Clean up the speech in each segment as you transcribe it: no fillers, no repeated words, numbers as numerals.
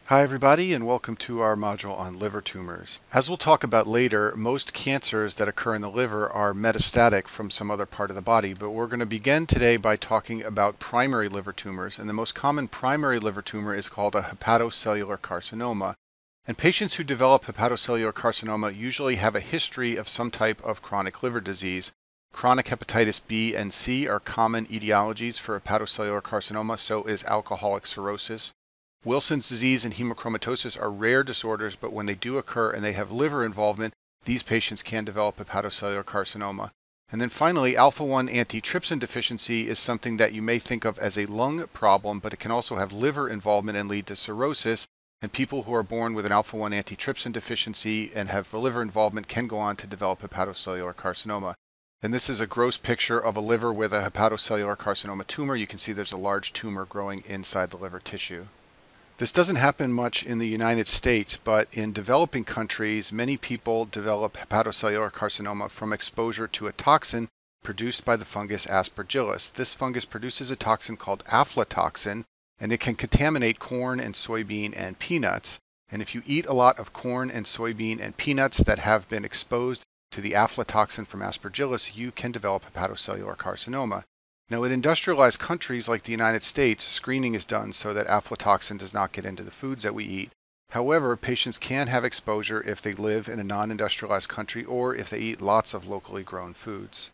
Hi everybody, and welcome to our module on liver tumors. As we'll talk about later, most cancers that occur in the liver are metastatic from some other part of the body, but we're going to begin today by talking about primary liver tumors, and the most common primary liver tumor is called a hepatocellular carcinoma. And patients who develop hepatocellular carcinoma usually have a history of some type of chronic liver disease. Chronic hepatitis B and C are common etiologies for hepatocellular carcinoma, so is alcoholic cirrhosis. Wilson's disease and hemochromatosis are rare disorders, but when they do occur and they have liver involvement, these patients can develop hepatocellular carcinoma. And then finally, alpha-1 antitrypsin deficiency is something that you may think of as a lung problem, but it can also have liver involvement and lead to cirrhosis. And people who are born with an alpha-1 antitrypsin deficiency and have liver involvement can go on to develop hepatocellular carcinoma. And this is a gross picture of a liver with a hepatocellular carcinoma tumor. You can see there's a large tumor growing inside the liver tissue. This doesn't happen much in the United States, but in developing countries, many people develop hepatocellular carcinoma from exposure to a toxin produced by the fungus Aspergillus. This fungus produces a toxin called aflatoxin, and it can contaminate corn and soybean and peanuts. And if you eat a lot of corn and soybean and peanuts that have been exposed to the aflatoxin from Aspergillus, you can develop hepatocellular carcinoma. Now, in industrialized countries like the United States, screening is done so that aflatoxin does not get into the foods that we eat. However, patients can have exposure if they live in a non-industrialized country or if they eat lots of locally grown foods.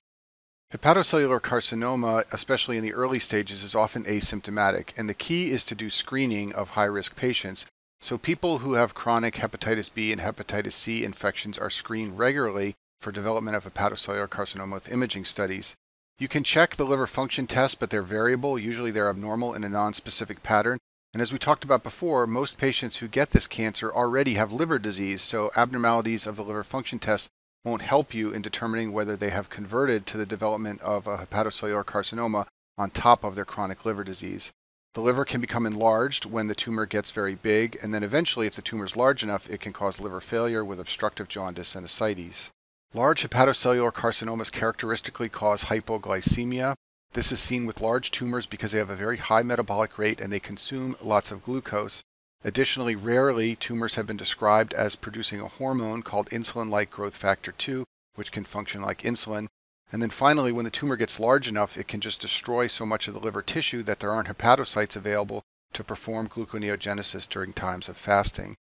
Hepatocellular carcinoma, especially in the early stages, is often asymptomatic, and the key is to do screening of high-risk patients. So people who have chronic hepatitis B and hepatitis C infections are screened regularly for development of hepatocellular carcinoma with imaging studies. You can check the liver function tests, but they're variable. Usually they're abnormal in a non-specific pattern. And as we talked about before, most patients who get this cancer already have liver disease, so abnormalities of the liver function test won't help you in determining whether they have converted to the development of a hepatocellular carcinoma on top of their chronic liver disease. The liver can become enlarged when the tumor gets very big, and then eventually, if the tumor is large enough, it can cause liver failure with obstructive jaundice and ascites. Large hepatocellular carcinomas characteristically cause hypoglycemia. This is seen with large tumors because they have a very high metabolic rate and they consume lots of glucose. Additionally, rarely tumors have been described as producing a hormone called insulin-like growth factor 2, which can function like insulin. And then finally, when the tumor gets large enough, it can just destroy so much of the liver tissue that there aren't hepatocytes available to perform gluconeogenesis during times of fasting.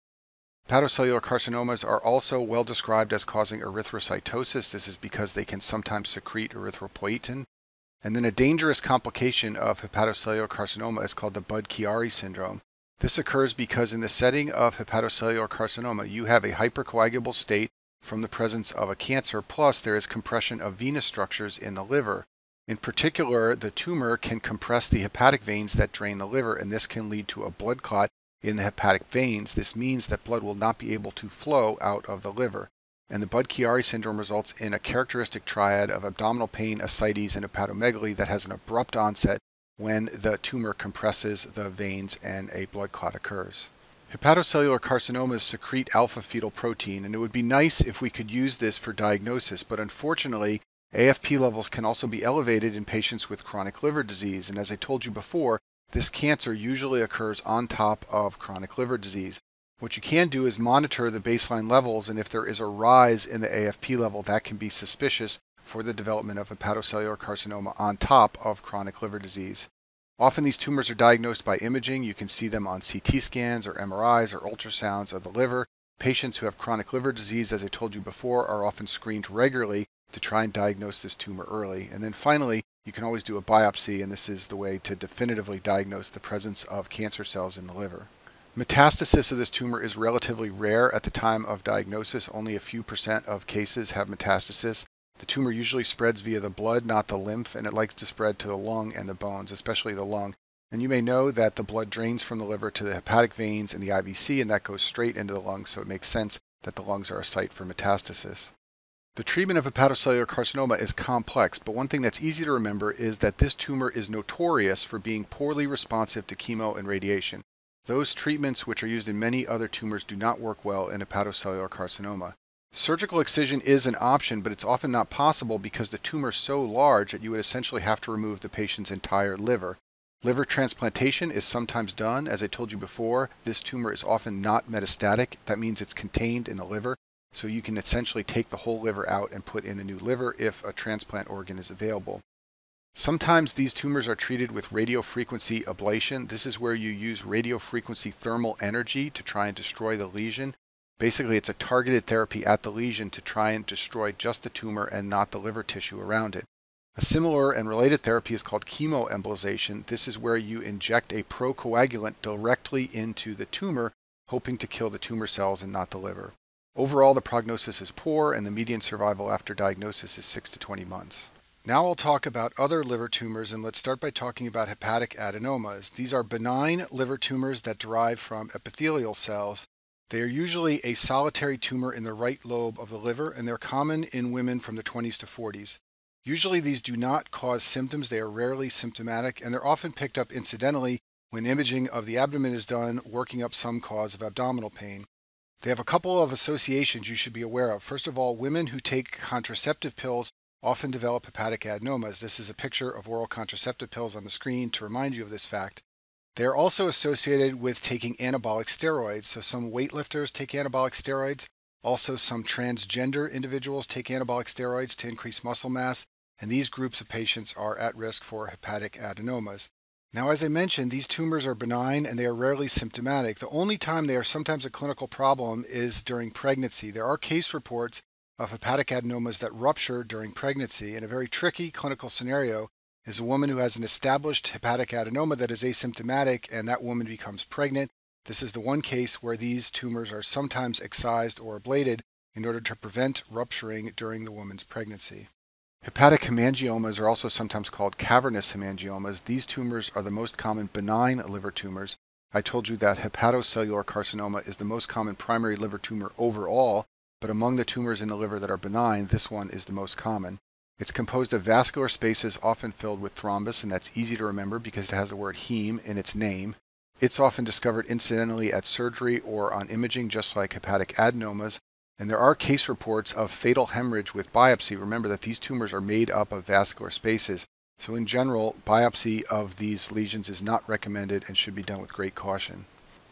Hepatocellular carcinomas are also well described as causing erythrocytosis. This is because they can sometimes secrete erythropoietin. And then a dangerous complication of hepatocellular carcinoma is called the Budd-Chiari syndrome. This occurs because in the setting of hepatocellular carcinoma, you have a hypercoagulable state from the presence of a cancer, plus there is compression of venous structures in the liver. In particular, the tumor can compress the hepatic veins that drain the liver, and this can lead to a blood clot in the hepatic veins. This means that blood will not be able to flow out of the liver. And the Budd-Chiari syndrome results in a characteristic triad of abdominal pain, ascites, and hepatomegaly that has an abrupt onset when the tumor compresses the veins and a blood clot occurs. Hepatocellular carcinomas secrete alpha-fetoprotein, and it would be nice if we could use this for diagnosis, but unfortunately, AFP levels can also be elevated in patients with chronic liver disease, and as I told you before, this cancer usually occurs on top of chronic liver disease. What you can do is monitor the baseline levels, and if there is a rise in the AFP level, that can be suspicious for the development of hepatocellular carcinoma on top of chronic liver disease. Often these tumors are diagnosed by imaging. You can see them on CT scans or MRIs or ultrasounds of the liver. Patients who have chronic liver disease, as I told you before, are often screened regularly to try and diagnose this tumor early. And then finally, you can always do a biopsy, and this is the way to definitively diagnose the presence of cancer cells in the liver. Metastasis of this tumor is relatively rare at the time of diagnosis. Only a few % of cases have metastasis. The tumor usually spreads via the blood, not the lymph, and it likes to spread to the lung and the bones, especially the lung. And you may know that the blood drains from the liver to the hepatic veins and the IVC, and that goes straight into the lungs, so it makes sense that the lungs are a site for metastasis. The treatment of hepatocellular carcinoma is complex, but one thing that's easy to remember is that this tumor is notorious for being poorly responsive to chemo and radiation. Those treatments which are used in many other tumors do not work well in hepatocellular carcinoma. Surgical excision is an option, but it's often not possible because the tumor is so large that you would essentially have to remove the patient's entire liver. Liver transplantation is sometimes done. As I told you before, this tumor is often not metastatic. That means it's contained in the liver. So you can essentially take the whole liver out and put in a new liver if a transplant organ is available. Sometimes these tumors are treated with radiofrequency ablation. This is where you use radiofrequency thermal energy to try and destroy the lesion. Basically, it's a targeted therapy at the lesion to try and destroy just the tumor and not the liver tissue around it. A similar and related therapy is called chemoembolization. This is where you inject a procoagulant directly into the tumor, hoping to kill the tumor cells and not the liver. Overall, the prognosis is poor, and the median survival after diagnosis is 6 to 20 months. Now I'll talk about other liver tumors, and let's start by talking about hepatic adenomas. These are benign liver tumors that derive from epithelial cells. They are usually a solitary tumor in the right lobe of the liver, and they're common in women from the 20s to 40s. Usually these do not cause symptoms. They are rarely symptomatic, and they're often picked up incidentally when imaging of the abdomen is done, working up some cause of abdominal pain. They have a couple of associations you should be aware of. First of all, women who take contraceptive pills often develop hepatic adenomas. This is a picture of oral contraceptive pills on the screen to remind you of this fact. They are also associated with taking anabolic steroids. So some weightlifters take anabolic steroids. Also, some transgender individuals take anabolic steroids to increase muscle mass, and these groups of patients are at risk for hepatic adenomas. Now, as I mentioned, these tumors are benign and they are rarely symptomatic. The only time they are sometimes a clinical problem is during pregnancy. There are case reports of hepatic adenomas that rupture during pregnancy, and a very tricky clinical scenario is a woman who has an established hepatic adenoma that is asymptomatic, and that woman becomes pregnant. This is the one case where these tumors are sometimes excised or ablated in order to prevent rupturing during the woman's pregnancy. Hepatic hemangiomas are also sometimes called cavernous hemangiomas. These tumors are the most common benign liver tumors. I told you that hepatocellular carcinoma is the most common primary liver tumor overall, but among the tumors in the liver that are benign, this one is the most common. It's composed of vascular spaces often filled with thrombus, and that's easy to remember because it has the word heme in its name. It's often discovered incidentally at surgery or on imaging, just like hepatic adenomas. And there are case reports of fatal hemorrhage with biopsy. Remember that these tumors are made up of vascular spaces. So in general, biopsy of these lesions is not recommended and should be done with great caution.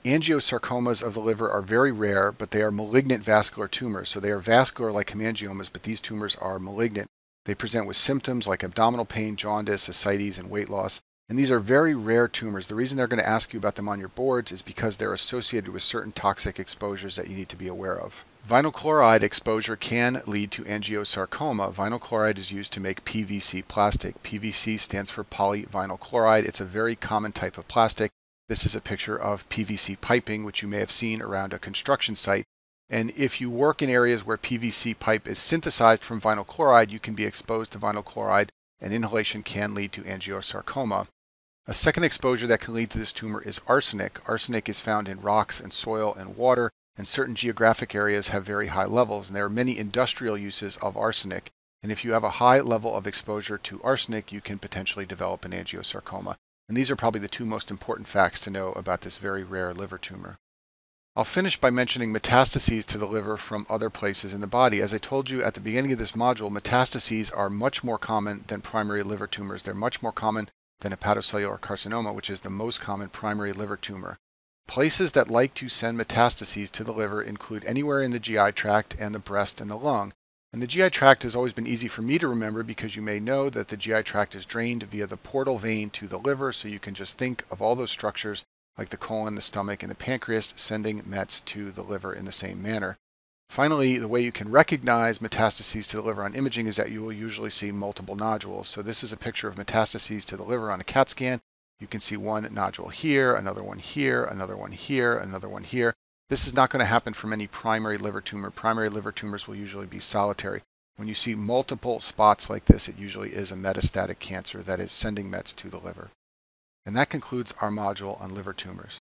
Angiosarcomas of the liver are very rare, but they are malignant vascular tumors. So they are vascular like hemangiomas, but these tumors are malignant. They present with symptoms like abdominal pain, jaundice, ascites, and weight loss. And these are very rare tumors. The reason they're going to ask you about them on your boards is because they're associated with certain toxic exposures that you need to be aware of. Vinyl chloride exposure can lead to angiosarcoma. Vinyl chloride is used to make PVC plastic. PVC stands for polyvinyl chloride. It's a very common type of plastic. This is a picture of PVC piping, which you may have seen around a construction site. And if you work in areas where PVC pipe is synthesized from vinyl chloride, you can be exposed to vinyl chloride, and inhalation can lead to angiosarcoma. A second exposure that can lead to this tumor is arsenic. Arsenic is found in rocks and soil and water, and certain geographic areas have very high levels, and there are many industrial uses of arsenic. And if you have a high level of exposure to arsenic, you can potentially develop an angiosarcoma. And these are probably the two most important facts to know about this very rare liver tumor. I'll finish by mentioning metastases to the liver from other places in the body. As I told you at the beginning of this module, metastases are much more common than primary liver tumors. They're much more common than hepatocellular carcinoma, which is the most common primary liver tumor. Places that like to send metastases to the liver include anywhere in the GI tract and the breast and the lung. And the GI tract has always been easy for me to remember because you may know that the GI tract is drained via the portal vein to the liver, so you can just think of all those structures like the colon, the stomach, and the pancreas sending mets to the liver in the same manner. Finally, the way you can recognize metastases to the liver on imaging is that you will usually see multiple nodules. So this is a picture of metastases to the liver on a CAT scan. You can see one nodule here, another one here, another one here, another one here. This is not going to happen from any primary liver tumor. Primary liver tumors will usually be solitary. When you see multiple spots like this, it usually is a metastatic cancer that is sending mets to the liver. And that concludes our module on liver tumors.